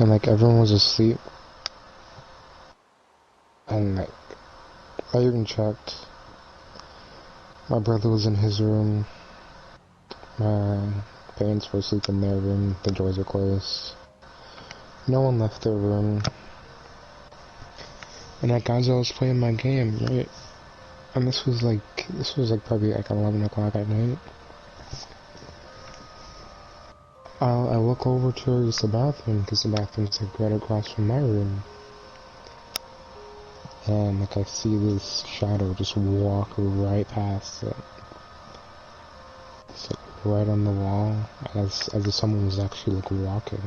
and like everyone was asleep, and like I even checked. My brother was in his room. My parents were asleep in their room. The doors were closed. No one left their room. And like as I was playing my game, right? And this was like probably like 11 o'clock at night. I look over towards the bathroom, because the bathroom's like right across from my room. And like I see this shadow just walk right past it. It's like right on the wall, as if someone was actually like walking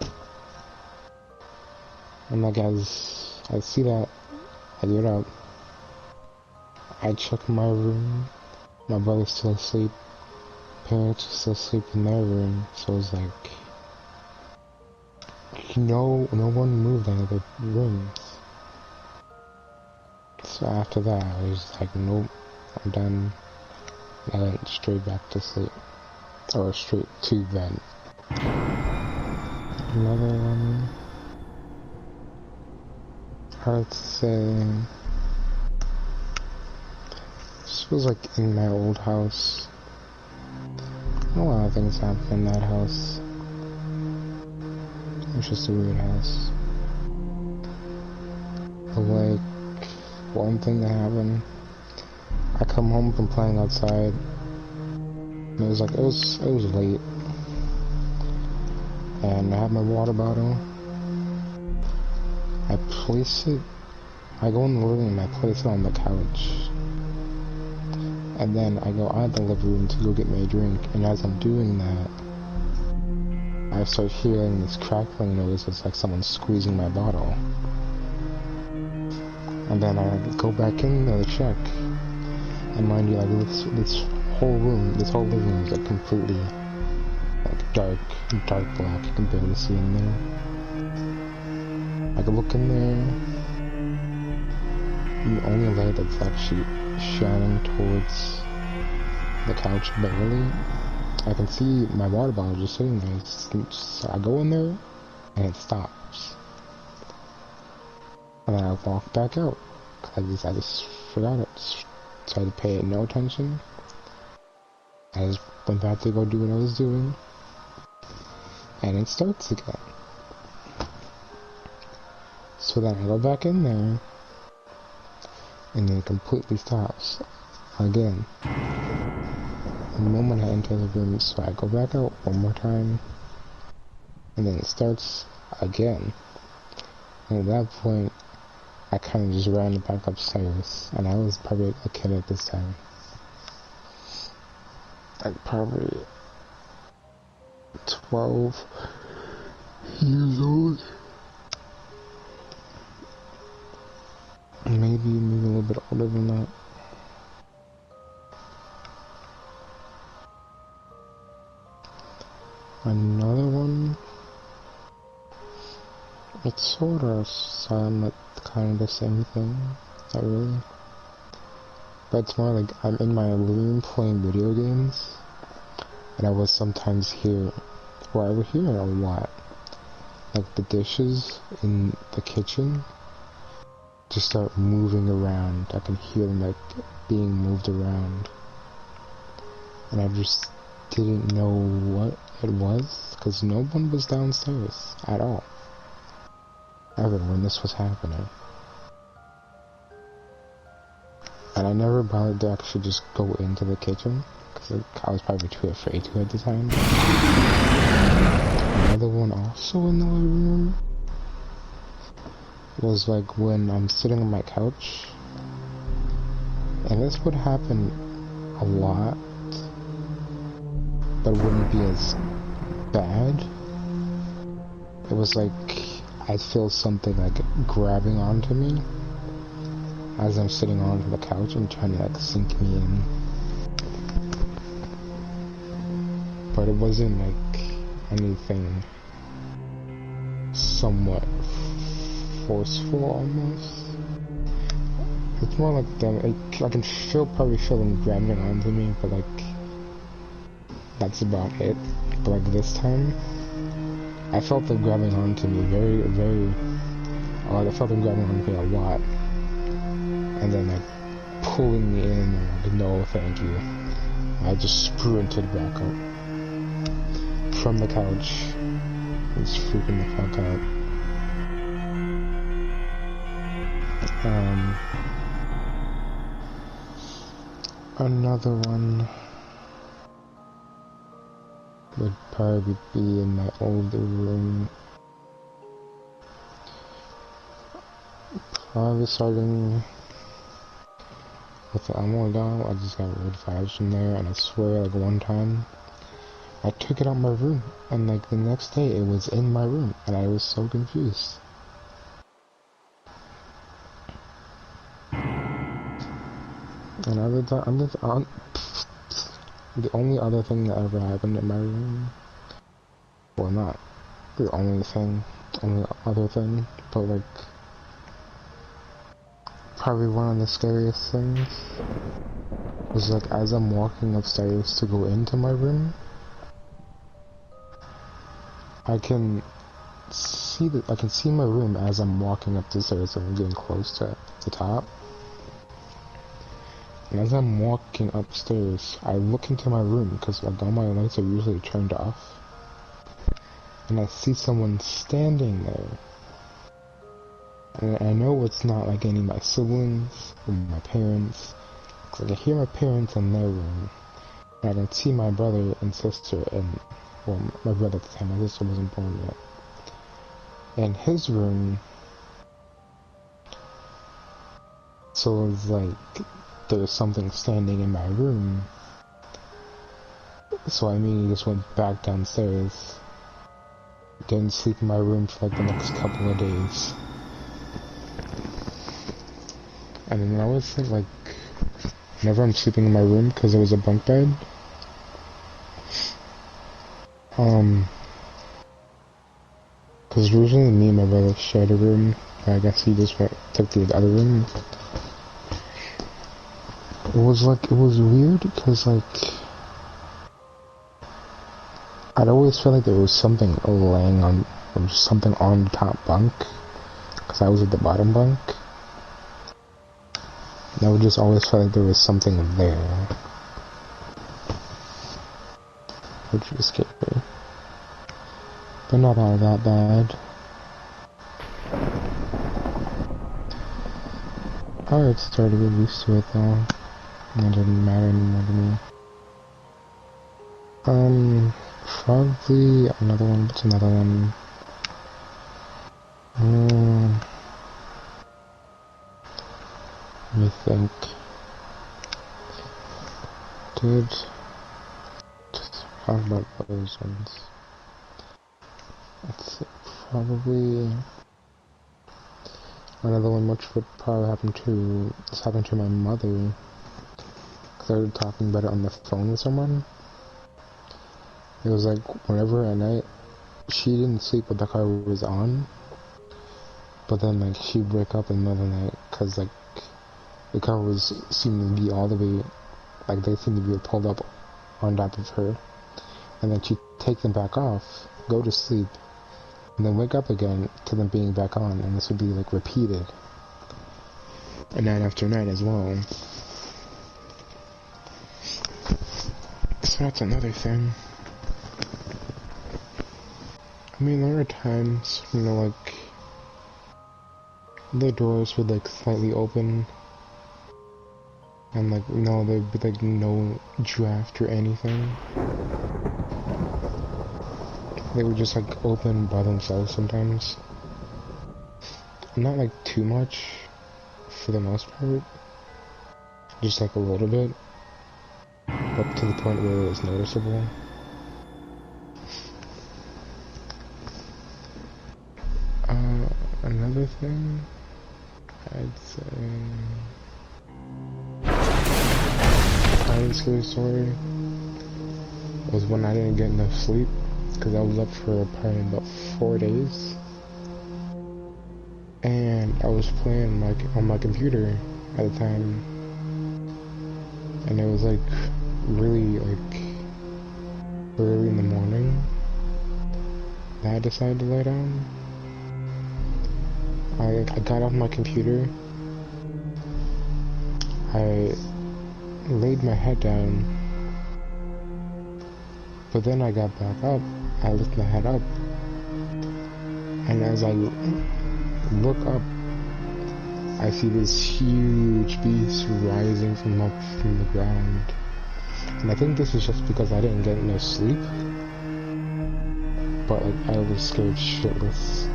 there. And like as I see that, I get up. I check my room. My brother's still asleep. Parents are still asleep in their room. So it was like no one moved out of their rooms. So after that, I was like, nope, I'm done. I went straight back to sleep. Or straight to bed. Another one. Hard to say. This was like in my old house. A lot of things happened in that house. It was just a weird house. But like, one thing that happened, I come home from playing outside, and it was like, it was late, and I have my water bottle. I place it, I go in the living room, I place it on the couch, and then I go out of the living room to go get my drink, and as I'm doing that, I start hearing this crackling noise. It's like someone squeezing my bottle. And then I go back in there to check. And mind you, like this whole living room is like completely like dark black. You can barely see in there. I can look in there. The only light that's actually shining towards the couch barely. I can see my water bottle just sitting there. So I go in there, and it stops. And then I walk back out. I just forgot it. Tried to pay it no attention. I just went back to go do what I was doing. And it starts again. So then I go back in there. And then it completely stops. Again. The moment I enter the room, so I go back out one more time. And then it starts again. And at that point, I kind of just ran back upstairs, and I was probably a kid at this time. Like probably 12 years old. Maybe a little bit older than that. Another one. It's sort of somewhat kind of the same thing, not really. But it's more like I'm in my room playing video games, and I was sometimes here, or I would hear a lot. Like the dishes in the kitchen just start moving around. I can hear them like being moved around. And I just didn't know what it was, because no one was downstairs at all. Ever when this was happening. And I never bothered to actually just go into the kitchen, because I was probably too afraid to at the time. Another one also in the living room was like when I'm sitting on my couch, and this would happen a lot, but it wouldn't be as bad. It was like I'd feel something like grabbing onto me as I'm sitting onto the couch and trying to like sink me in. But it wasn't like anything somewhat forceful almost. It's more like them, I can probably feel them grabbing onto me, but like, that's about it. But like this time, I felt them grabbing onto me very, very. I felt them grabbing onto me a lot, and then like pulling me in. And like, no, thank you. I just sprinted back up from the couch. Just freaking the fuck out. Another one would probably be in my older room. Probably starting with the Elmo doll. I just got weird vibes from there, and I swear, like one time, I took it out my room, and like the next day, it was in my room, and I was so confused. The only other thing that ever happened in my room, well, not the only other thing, but like probably one of the scariest things was like as I'm walking upstairs to go into my room, I can see my room as I'm walking up the stairs and I'm getting close to the top. And as I'm walking upstairs, I look into my room because like all my lights are usually turned off, and I see someone standing there. And I know it's not like any of my siblings or my parents. Like I hear my parents in their room, and I can see my brother and sister, and well, my brother at the time, my sister wasn't born yet. In his room, so it was like there's something standing in my room, so I immediately just went back downstairs. Didn't sleep in my room for like the next couple of days. And then I always think like, whenever I'm sleeping in my room, because it was a bunk bed, because originally me and my brother shared a room, but I guess he just took the other room. It was weird because like I'd always feel like there was something laying on, or something on the top bunk, because I was at the bottom bunk. And I would just always feel like there was something there, which was scary, but not all that bad. I had started to get used to it though. It didn't matter anymore to me. Probably another one, what's another one? Let me think. Dude, just talk about those ones. It's probably another one which would probably happen to, this happened to my mother. I started talking about it on the phone with someone. It was like whenever at night she didn't sleep but the car was on, but then like she'd wake up in the middle of the night because like the car seemed to be all the way, like they seemed to be pulled up on top of her, and then she'd take them back off, go to sleep, and then wake up again to them being back on, and this would be like repeated night after night as well. So that's another thing. I mean, there are times, you know, like, the doors would, like, slightly open, and, like, no, there'd be, like, no draft or anything. They would just, like, open by themselves sometimes. Not, like, too much, for the most part. Just, like, a little bit. Up to the point where it was noticeable. Another thing, I'd say, kind of scary story, was when I didn't get enough sleep, because I was up for probably about 4 days, and I was playing on my computer at the time, and it was like really like early in the morning. then I decided to lay down. I got off my computer. I laid my head down. But then I got back up. I lifted my head up. And as I look up, I see this huge beast rising from the ground. And I think this is just because I didn't get no sleep. But like, I was scared shitless.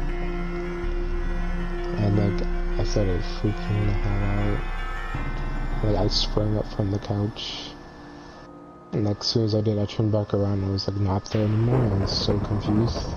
And like, I started freaking the hell out. Like, I sprang up from the couch. And like, as soon as I did, I turned back around and I was like not there anymore. I was so confused.